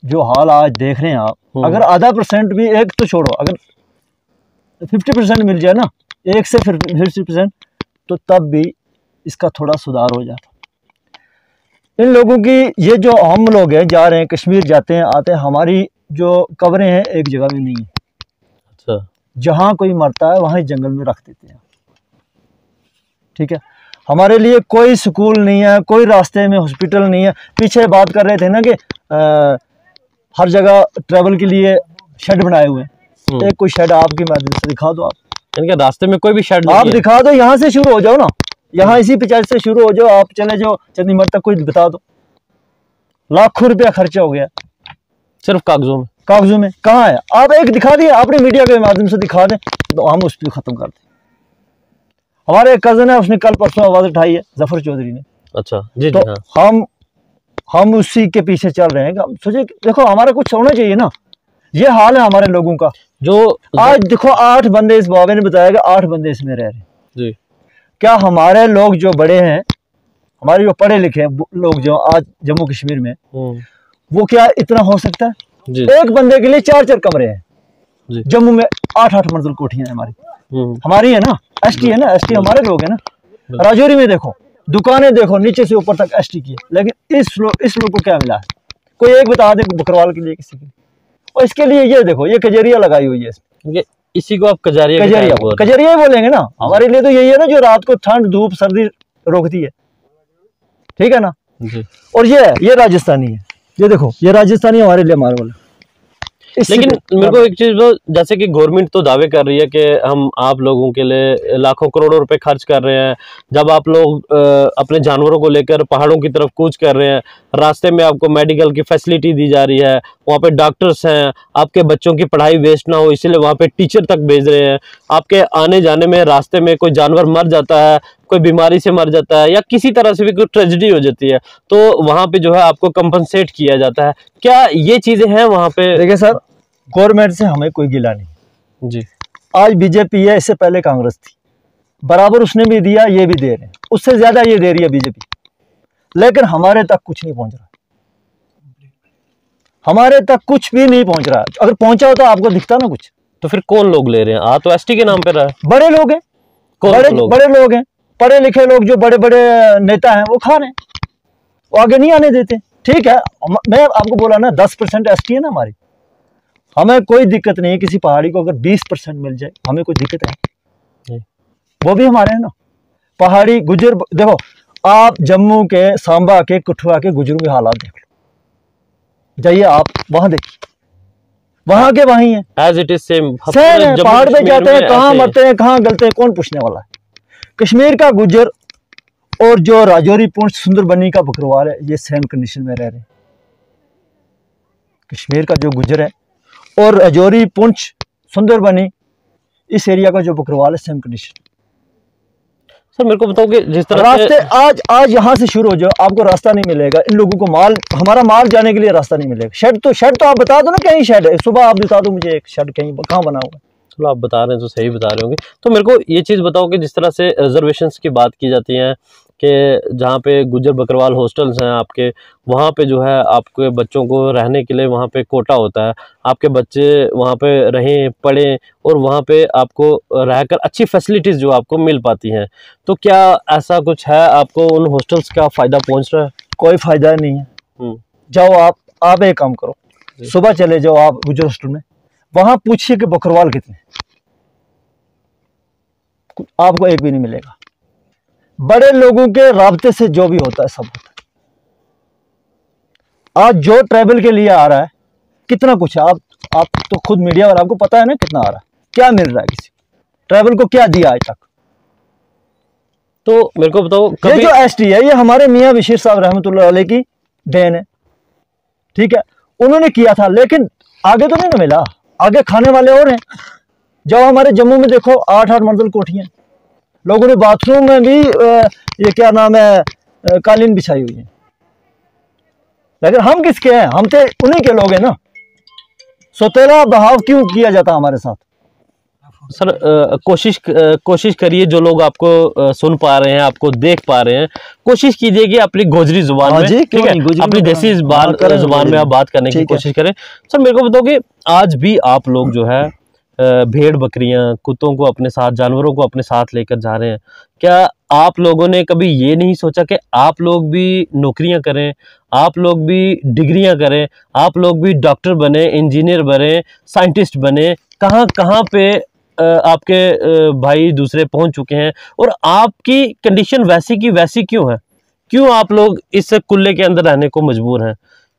जो हाल आज देख रहे हैं आप, अगर आधा % भी, एक तो छोड़ो, अगर 50% मिल जाए ना, 1 से 50%, तो तब भी इसका थोड़ा सुधार हो जाता। इन लोगों की, ये जो हम लोग हैं जा रहे हैं कश्मीर, जाते हैं आते हैं, हमारी जो कब्रें हैं एक जगह में नहीं है। अच्छा, जहाँ कोई मरता है वहाँ जंगल में रख देते हैं। ठीक है, हमारे लिए कोई स्कूल नहीं है, कोई रास्ते में हॉस्पिटल नहीं है। पीछे बात कर रहे थे ना कि हर जगह ट्रैवल के लिए शेड बनाए हुए हैं। एक कोई शेड आपकी मदद से दिखा दो। आप
इनके रास्ते में कोई भी शेड नहीं
आप दिखा दो, यहाँ से शुरू हो जाओ ना, यहाँ इसी पंचायत से शुरू हो जाओ, आप चले जाओ चंडीगढ़ तक, कोई बता दो। लाखों रुपया खर्चा हो गया
सिर्फ कागजों में।
कहाँ है? आप एक दिखा दिए, आपने मीडिया के माध्यम से दिखा दें तो हम उस पर खत्म कर दें। हमारे एक कजन है, उसने कल परसों आवाज उठाई है, जफर चौधरी ने। अच्छा जी, तो हाँ। हम उसी के पीछे चल रहे हैं। सोचिए, देखो हमारा कुछ होना चाहिए ना। ये हाल है हमारे लोगों का। जो आज देखो 8 बंदे, इस बाबे ने बताया कि 8 बंदे इसमें रह रहे हैं जी। क्या हमारे लोग जो बड़े हैं, हमारे जो पढ़े लिखे हैं लोग जो आज जम्मू कश्मीर में, वो क्या इतना हो सकता है? एक बंदे के लिए 4-4 कमरे हैं। जम्मू में 8-8 मंजिल कोठियां हमारी है ना, एसटी है ना, एसटी हमारे लोग हैं ना। राजौरी में देखो, दुकानें देखो, नीचे से ऊपर तक एसटी की है। लेकिन इस लोग को क्या मिला है? कोई एक बता दे बकरवाल के लिए, किसी के। और इसके लिए ये देखो, ये कजरिया लगाई हुई है
ये इसी को आप कजारिया
ही बोलेंगे ना। हमारे लिए तो यही है ना जो रात को ठंड धूप सर्दी रोकती है, ठीक है ना
जी।
और ये राजस्थानी है, ये देखो ये राजस्थानी हमारे लिए मार्बल है।
लेकिन मेरे को एक चीज, जैसे कि गवर्नमेंट तो दावे कर रही है कि हम आप लोगों के लिए लाखों करोड़ों रुपए खर्च कर रहे हैं, जब आप लोग अपने जानवरों को लेकर पहाड़ों की तरफ कूच कर रहे हैं, रास्ते में आपको मेडिकल की फैसिलिटी दी जा रही है, वहाँ पे डॉक्टर्स हैं, आपके बच्चों की पढ़ाई वेस्ट ना हो इसीलिए वहाँ पे टीचर तक भेज रहे हैं, आपके आने जाने में रास्ते में कोई जानवर मर जाता है, कोई बीमारी से मर जाता है या किसी तरह से भी कोई ट्रेजेडी हो जाती है तो वहाँ पे जो है आपको कंपनसेट किया जाता है। क्या ये चीजें हैं वहाँ पे?
देखिए सर, गवर्नमेंट से हमें कोई गिला नहीं जी। आज बीजेपी है, इससे पहले कांग्रेस थी, बराबर उसने भी दिया, ये भी दे रहे हैं, उससे ज्यादा ये दे रही है बीजेपी, लेकिन हमारे तक कुछ नहीं पहुंच रहा, हमारे तक कुछ भी नहीं पहुंच रहा। अगर पहुंचा हो तो आपको दिखता ना कुछ।
तो फिर कौन लोग ले रहे हैं? तो एसटी के नाम पे रहा है।
बड़े लोग हैं, बड़े लोग हैं, पढ़े लिखे लोग जो बड़े बड़े नेता हैं वो खा रहे हैं, वो आगे नहीं आने देते। ठीक है, मैं आपको बोला ना 10% एसटी है ना हमारी, हमें कोई दिक्कत नहीं है। किसी पहाड़ी को अगर 20% मिल जाए हमें कोई दिक्कत है, वो भी हमारे हैं ना। पहाड़ी गुजर देखो, आप जम्मू के, सांबा के, कठुआ के गुजरों के हालात देख लो, जाइए आप वहां देखिए, वहां के वहीं है,
एज इट इज सेम।
पहाड़ पे जाते हैं, कहाँ मरते हैं कहाँ गलते हैं कौन पूछने वाला है। कश्मीर का गुजर और जो राजौरी, पुंछ, सुंदरबनी का बकरवाल है, ये सेम कंडीशन में रह रहे हैं। कश्मीर का जो गुजर है और राजौरी, पुंछ, सुंदरबनी, इस एरिया का जो बकरवाल है, सेम कंडीशन।
सर मेरे को बताओ कि जिस तरह
रास्ते आज यहाँ से शुरू हो जाओ, आपको रास्ता नहीं मिलेगा। इन लोगों को हमारा माल जाने के लिए रास्ता नहीं मिलेगा। शेड तो आप बता दो ना, कहीं शेड है, सुबह आप बता दो मुझे एक शेड कहीं कहाँ बना हुआ है।
चलो आप बता रहे हैं तो सही बता रहे होंगे। तो मेरे को ये चीज़ बताओ कि जिस तरह से रिजर्वेशंस की बात की जाती है कि जहाँ पे गुजर बकरवाल हॉस्टल्स हैं आपके, वहाँ पे जो है आपके बच्चों को रहने के लिए वहाँ पे कोटा होता है, आपके बच्चे वहाँ पे रहें पढ़ें और वहाँ पे आपको रहकर अच्छी फैसिलिटीज़ जो आपको मिल पाती हैं। तो क्या ऐसा कुछ है, आपको उन हॉस्टल्स का फ़ायदा पहुँच रहा है?
कोई फ़ायदा नहीं है। जाओ आप एक काम करो, सुबह चले जाओ आप गुजर हॉस्टल में, वहाँ पूछिए कि बकरवाल कितने, आपको एक भी नहीं मिलेगा। बड़े लोगों के राब्ते से जो भी होता है सब होता है। आज जो ट्रैवल के लिए आ रहा है कितना कुछ है, आप तो खुद मीडिया वाला, आपको पता है ना कितना आ रहा है, क्या मिल रहा है, किसी ट्रैवल को क्या दिया आज तक।
तो मेरे को बताओ,
ये जो एसटी है ये हमारे मियां बशीर साहब रहमतुल्लाह अलैह की देन है, ठीक है, उन्होंने किया था, लेकिन आगे तो नहीं ना मिला, आगे खाने वाले और हैं। जब हमारे जम्मू में देखो 8-8 मंजिल कोठियां, लोगों ने बाथरूम में भी ये क्या नाम है, कालीन बिछाई हुई है, लेकिन हम किसके हैं? हम तो उन्हीं के लोग हैं ना। सोतेला बहाव क्यों किया जाता हमारे साथ?
सर कोशिश करिए, जो लोग आपको सुन पा रहे हैं, आपको देख पा रहे हैं, कोशिश कीजिए कि अपनी गोजरी जुबान में, ठीक है, अपनी देसी जुबान में आप बात करने की कोशिश करें। सर मेरे को बताओ कि आज भी आप लोग जो है भेड़ बकरियां, कुत्तों को अपने साथ, जानवरों को अपने साथ लेकर जा रहे हैं, क्या आप लोगों ने कभी ये नहीं सोचा कि आप लोग भी नौकरियां करें, आप लोग भी डिग्रियां करें, आप लोग भी डॉक्टर बने, इंजीनियर बने, साइंटिस्ट बने? कहाँ कहाँ पे आपके भाई दूसरे पहुंच चुके हैं और आपकी कंडीशन वैसी की वैसी क्यों है? क्यों आप लोग इस कुल्ले के अंदर रहने को मजबूर हैं?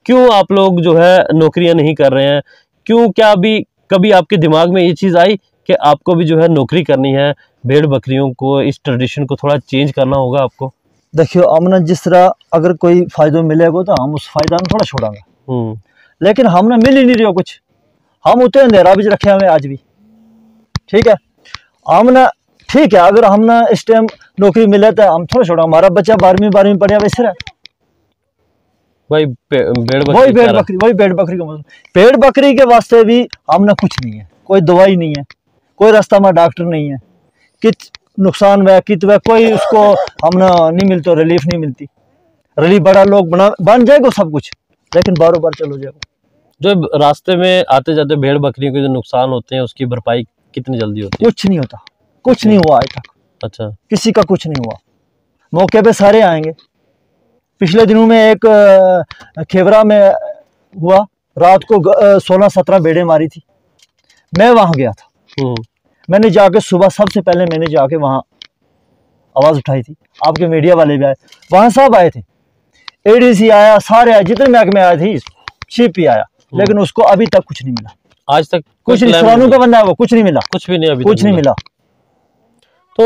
क्यों आप लोग जो है नौकरियां नहीं कर रहे हैं? क्यों, क्या अभी कभी आपके दिमाग में ये चीज़ आई कि आपको भी जो है नौकरी करनी है, भेड़ बकरियों को, इस ट्रेडिशन को थोड़ा चेंज करना होगा आपको?
देखियो अमना, जिस तरह अगर कोई फायदा मिलेगा तो हम उस फायदा में थोड़ा छोड़ांगे, लेकिन हमने मिल ही नहीं रहा कुछ, हम उतने अंधेरा भी रखे हुए आज भी, ठीक है। हमने ठीक है, अगर हमने इस टाइम नौकरी मिले तो हम थोड़ा छोड़ा, हमारा बच्चा 12वीं पढ़े वैसे रहा
वही भेड़
बकरी का मतलब, भेड़ बकरी के वास्ते भी हमने कुछ नहीं है, कोई दवाई नहीं है, कोई रास्ता में डॉक्टर नहीं है, कित नुकसान वह कित वह कोई उसको हमने नहीं मिलता, रिलीफ नहीं मिलती। रिलीफ बड़ा लोग बन जाएगा सब कुछ, लेकिन बारों बार चलो जाएगा।
जो रास्ते में आते जाते भेड़ बकरियों के जो नुकसान होते हैं उसकी भरपाई कितनी जल्दी होती है?
कुछ नहीं होता, कुछ नहीं हुआ आज तक।
अच्छा,
किसी का कुछ नहीं हुआ। मौके पे सारे आएंगे। पिछले दिनों में एक खेवरा में हुआ, रात को 16-17 भेड़ें मारी थी, मैं वहां गया था, मैंने जाके सुबह सबसे पहले मैंने जाके वहाँ आवाज़ उठाई थी, आपके मीडिया वाले भी आए, वहाँ सब आए थे, एडीसी आया, सारे आए, जितने महकमे आए थे, चीफ भी आया, लेकिन उसको अभी तक कुछ नहीं मिला।
आज तक
कुछ नहीं, सवालों का बंदा है वो, कुछ नहीं मिला,
कुछ भी नहीं, अभी
कुछ नहीं मिला।
तो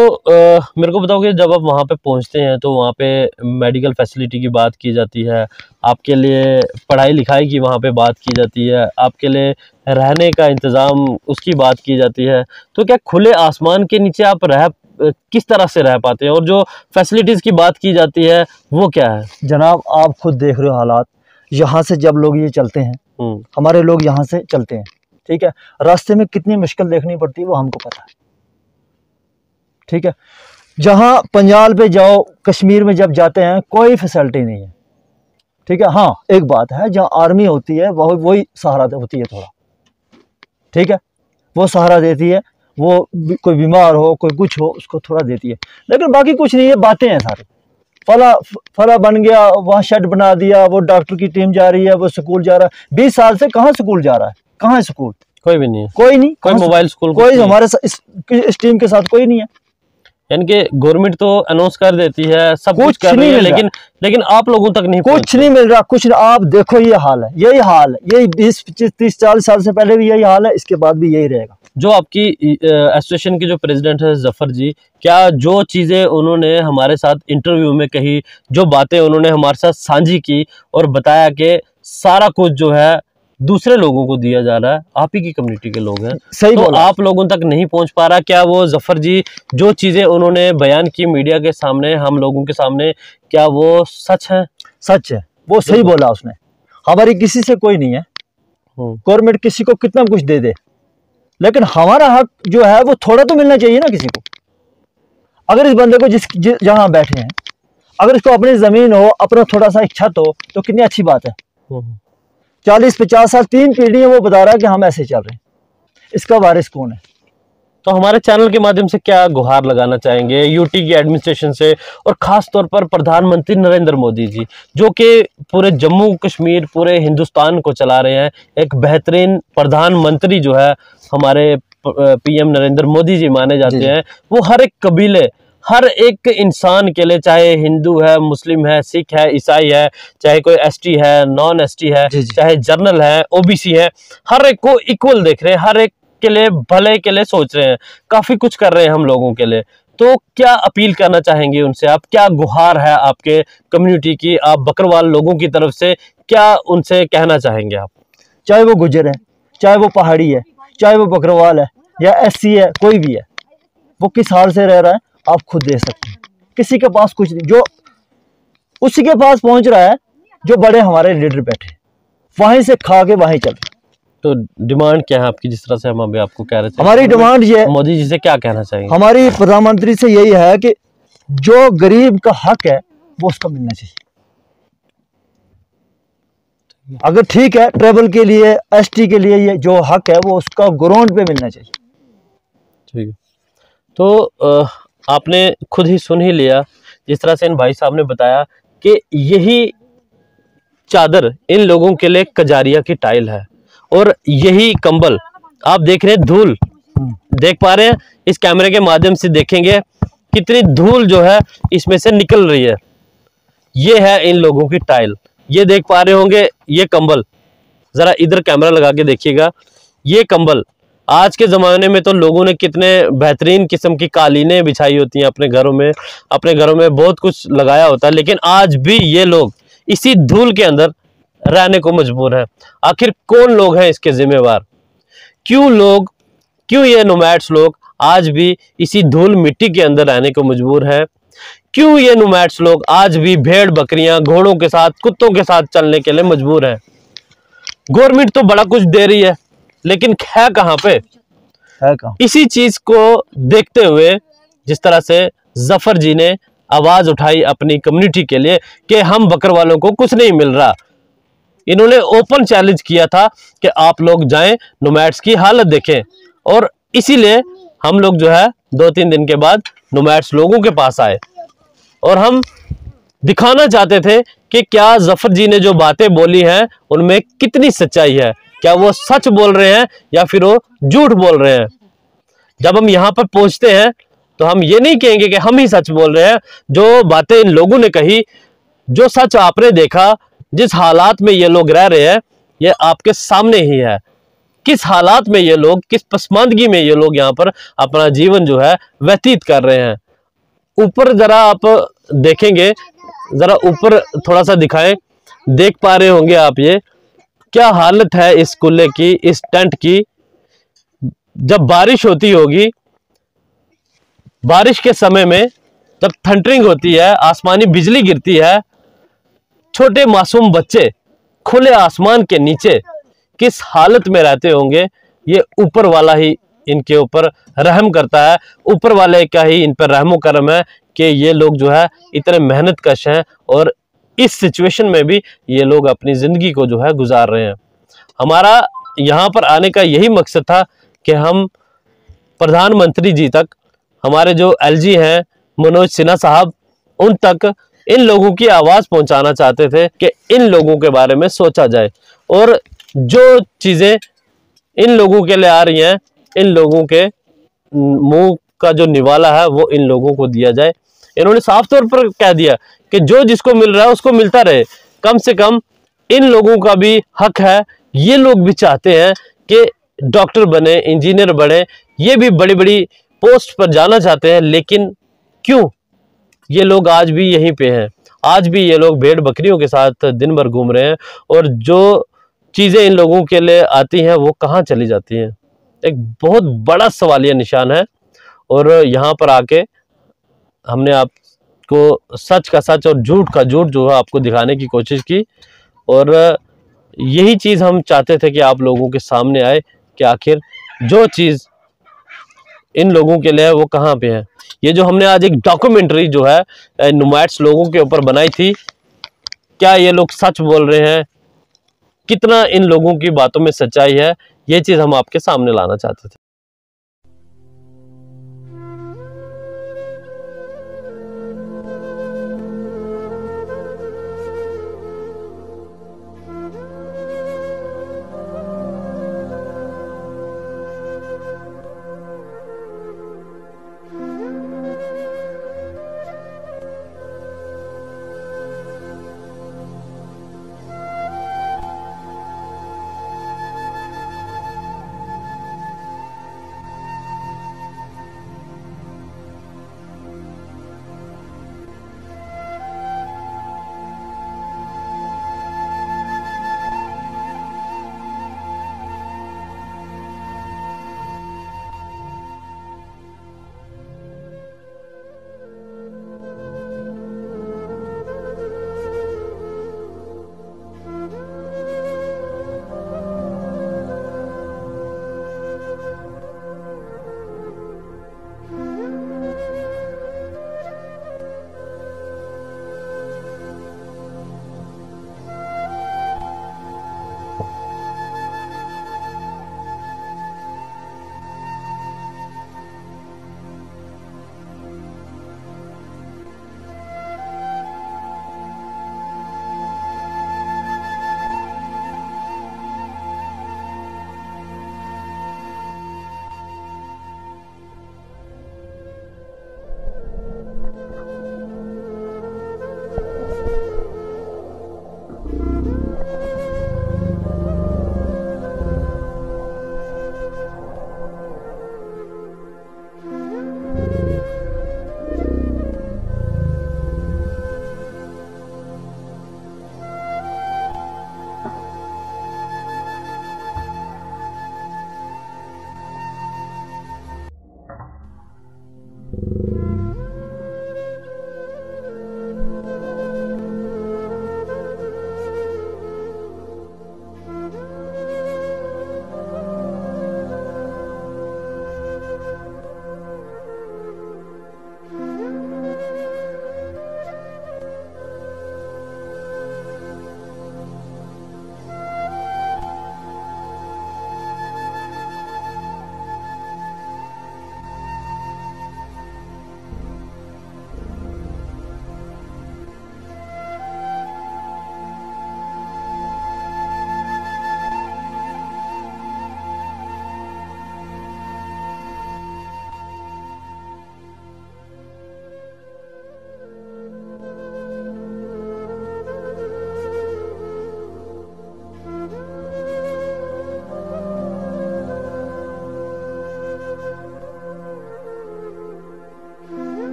मेरे को बताओगे, जब आप वहाँ पे पहुँचते हैं तो वहाँ पे मेडिकल फैसिलिटी की बात की जाती है, आपके लिए पढ़ाई लिखाई की वहाँ पे बात की जाती है, आपके लिए रहने का इंतज़ाम उसकी बात की जाती है, तो क्या खुले आसमान के नीचे आप किस तरह से रह पाते हैं? और जो फैसिलिटीज़ की बात की जाती है वो क्या है?
जनाब आप खुद देख रहे हो हालात, यहाँ से जब लोग ये चलते हैं, हमारे लोग यहाँ से चलते हैं, ठीक है, रास्ते में कितनी मुश्किल देखनी पड़ती है वो हमको पता है, ठीक है। जहाँ पंजाब पे जाओ, कश्मीर में जब जाते हैं कोई फैसिलिटी नहीं है, ठीक है। हाँ एक बात है, जहाँ आर्मी होती है वही सहारा होती है थोड़ा, ठीक है, वो सहारा देती है, वो कोई बीमार हो कोई कुछ हो उसको थोड़ा देती है, लेकिन बाकी कुछ नहीं है, बातें हैं सारी। फला बन गया, वहाँ शेड बना दिया, वो डॉक्टर की टीम जा रही है, वो स्कूल जा रहा है, 20 साल से कहाँ स्कूल जा रहा है, कहाँ है स्कूल? कोई भी नहीं है, कोई नहीं, कोई मोबाइल स्कूल, कोई हमारे इस टीम के साथ कोई नहीं है।
यानी कि गवर्नमेंट तो अनाउंस कर देती है, सब कुछ कर रही है, लेकिन आप लोगों तक नहीं,
कुछ नहीं मिल रहा, कुछ नहीं। आप देखो ये हाल है, यही हाल है, यही 20, 25, 30, 40 साल से पहले भी यही हाल है, इसके बाद भी यही रहेगा।
जो आपकी एसोसिएशन के जो प्रेसिडेंट है जफर जी, क्या जो चीज़ें उन्होंने हमारे साथ इंटरव्यू में कही, जो बातें उन्होंने हमारे साथ साझी की और बताया कि सारा कुछ जो है दूसरे लोगों को दिया जा रहा है, आप ही की कम्युनिटी के लोग हैं,
सही
तो आप लोगों तक नहीं पहुंच पा रहा, क्या वो जफर जी जो चीज़ें उन्होंने बयान की मीडिया के सामने, हम लोगों के सामने, क्या वो सच है?
सच है, वो सही बोला उसने। हमारी किसी से कोई नहीं है, गवर्नमेंट किसी को कितना कुछ दे दे, लेकिन हमारा हक जो है वो थोड़ा तो मिलना चाहिए ना किसी को। अगर इस बंदे को जहां बैठे हैं, अगर इसको अपनी जमीन हो, अपना थोड़ा सा एक छत हो, तो कितनी अच्छी बात है। 40-50 साल 3 पीढ़ियां वो बता रहा है कि हम ऐसे चल रहे हैं, इसका वारिस कौन है?
तो हमारे चैनल के माध्यम से क्या गुहार लगाना चाहेंगे यूटी की एडमिनिस्ट्रेशन से, और खास तौर पर प्रधानमंत्री नरेंद्र मोदी जी, जो कि पूरे जम्मू कश्मीर, पूरे हिंदुस्तान को चला रहे हैं, एक बेहतरीन प्रधानमंत्री जो है हमारे पीएम नरेंद्र मोदी जी माने जाते हैं। वो हर एक कबीले, हर एक इंसान के लिए, चाहे हिंदू है, मुस्लिम है, सिख है, ईसाई है, चाहे कोई एसटी है, नॉन एसटी है, चाहे जर्नल है, ओबीसी है, हर एक को इक्वल देख रहे हैं, हर एक के लिए भले के लिए सोच रहे हैं, काफी कुछ कर रहे हैं हम लोगों के लिए। तो क्या अपील करना चाहेंगे उनसे आप? क्या गुहार है आपके कम्युनिटी की, आप बकरवाल लोगों की तरफ से क्या उनसे कहना चाहेंगे आप?
चाहे वो गुजर है, चाहे वो पहाड़ी है, चाहे वो बकरवाल है या एससी है, कोई भी है, वो किस हाल से रह रहा है आप खुद देख सकते हैं। किसी के पास कुछ नहीं, जो उसी के पास पहुंच रहा है जो बड़े हमारे लीडर बैठे, वहीं से खा के वहीं चल।
तो डिमांड क्या है आपकी? जिस तरह से हम अभी आपको कह रहे थे,
हमारी डिमांड ये है,
मोदी जी से क्या कहना चाहेंगे?
हमारी प्रधानमंत्री से यही है कि जो गरीब का हक है वो उसको मिलना चाहिए। अगर ठीक है, ट्रेवल के लिए, एसटी के लिए, ये जो हक है वो उसका ग्राउंड पे मिलना चाहिए।
ठीक है, तो आपने खुद ही सुन ही लिया, जिस तरह से इन भाई साहब ने बताया कि यही चादर इन लोगों के लिए कजारिया की टाइल है, और यही कंबल आप देख रहे हैं, धूल देख पा रहे हैं, इस कैमरे के माध्यम से देखेंगे कितनी धूल जो है इसमें से निकल रही है। ये है इन लोगों की टाइल, ये देख पा रहे होंगे, ये कंबल, जरा इधर कैमरा लगा के देखिएगा, ये कंबल आज के ज़माने में तो लोगों ने कितने बेहतरीन किस्म की कालीनें बिछाई होती हैं अपने घरों में बहुत कुछ लगाया होता है, लेकिन आज भी ये लोग इसी धूल के अंदर रहने को मजबूर है। आखिर कौन लोग हैं इसके जिम्मेवार? क्यों ये नोमैड्स लोग आज भी इसी धूल मिट्टी के अंदर रहने को मजबूर हैं? क्यों ये नोमैड्स लोग आज भी भेड़ बकरियां, घोड़ों के साथ, कुत्तों के साथ चलने के लिए मजबूर हैं? गवर्नमेंट तो बड़ा कुछ दे रही है, लेकिन है कहाँ पे?
है कहाँ?
इसी चीज को देखते हुए जिस तरह से जफर जी ने आवाज उठाई अपनी कम्युनिटी के लिए कि हम बकरवालों को कुछ नहीं मिल रहा, इन्होंने ओपन चैलेंज किया था कि आप लोग जाएं, नोमैड्स की हालत देखें, और इसीलिए हम लोग जो है 2-3 दिन के बाद नोमैड्स लोगों के पास आए और हम दिखाना चाहते थे कि क्या जफर जी ने जो बातें बोली हैं उनमें कितनी सच्चाई है, क्या वो सच बोल रहे हैं या फिर वो झूठ बोल रहे हैं। जब हम यहाँ पर पहुंचते हैं तो हम ये नहीं कहेंगे कि हम ही सच बोल रहे हैं। जो बातें इन लोगों ने कही, जो सच आपने देखा, जिस हालात में ये लोग रह रहे हैं, ये आपके सामने ही है। किस हालात में ये लोग, किस पसमानदगी में ये लोग यहाँ पर अपना जीवन जो है व्यतीत कर रहे हैं। ऊपर जरा आप देखेंगे, जरा ऊपर थोड़ा सा दिखाएं, देख पा रहे होंगे आप ये क्या हालत है इस कुल्ले की, इस टेंट की। जब बारिश होती होगी, बारिश के समय में जब थंडरिंग होती है, आसमानी बिजली गिरती है, छोटे मासूम बच्चे खुले आसमान के नीचे किस हालत में रहते होंगे, ये ऊपर वाला ही इनके ऊपर रहम करता है। ऊपर वाले का ही इन पर रहमो करम है कि ये लोग जो है इतने मेहनत कश हैं और इस सिचुएशन में भी ये लोग अपनी जिंदगी को जो है गुजार रहे हैं। हमारा यहाँ पर आने का यही मकसद था कि हम प्रधानमंत्री जी तक, हमारे जो एलजी हैं मनोज सिन्हा साहब, उन तक इन लोगों की आवाज़ पहुंचाना चाहते थे कि इन लोगों के बारे में सोचा जाए और जो चीज़ें इन लोगों के लिए आ रही हैं, इन लोगों के मुंह का जो निवाला है वो इन लोगों को दिया जाए। इन्होंने साफ तौर पर कह दिया कि जो जिसको मिल रहा है उसको मिलता रहे, कम से कम इन लोगों का भी हक है। ये लोग भी चाहते हैं कि डॉक्टर बने, इंजीनियर बने, ये भी बड़ी बड़ी पोस्ट पर जाना चाहते हैं, लेकिन क्यों ये लोग आज भी यहीं पे हैं? आज भी ये लोग भेड़ बकरियों के साथ दिन भर घूम रहे हैं और जो चीज़ें इन लोगों के लिए आती हैं वो कहाँ चली जाती हैं? एक बहुत बड़ा सवालिया निशान है। और यहाँ पर आके हमने आपको सच का सच और झूठ का झूठ जो है आपको दिखाने की कोशिश की और यही चीज़ हम चाहते थे कि आप लोगों के सामने आए कि आखिर जो चीज़ इन लोगों के लिए है वो कहाँ पे है। ये जो हमने आज एक डॉक्यूमेंट्री जो है नुमाइट्स लोगों के ऊपर बनाई थी, क्या ये लोग सच बोल रहे हैं, कितना इन लोगों की बातों में सच्चाई है, ये चीज़ हम आपके सामने लाना चाहते थे।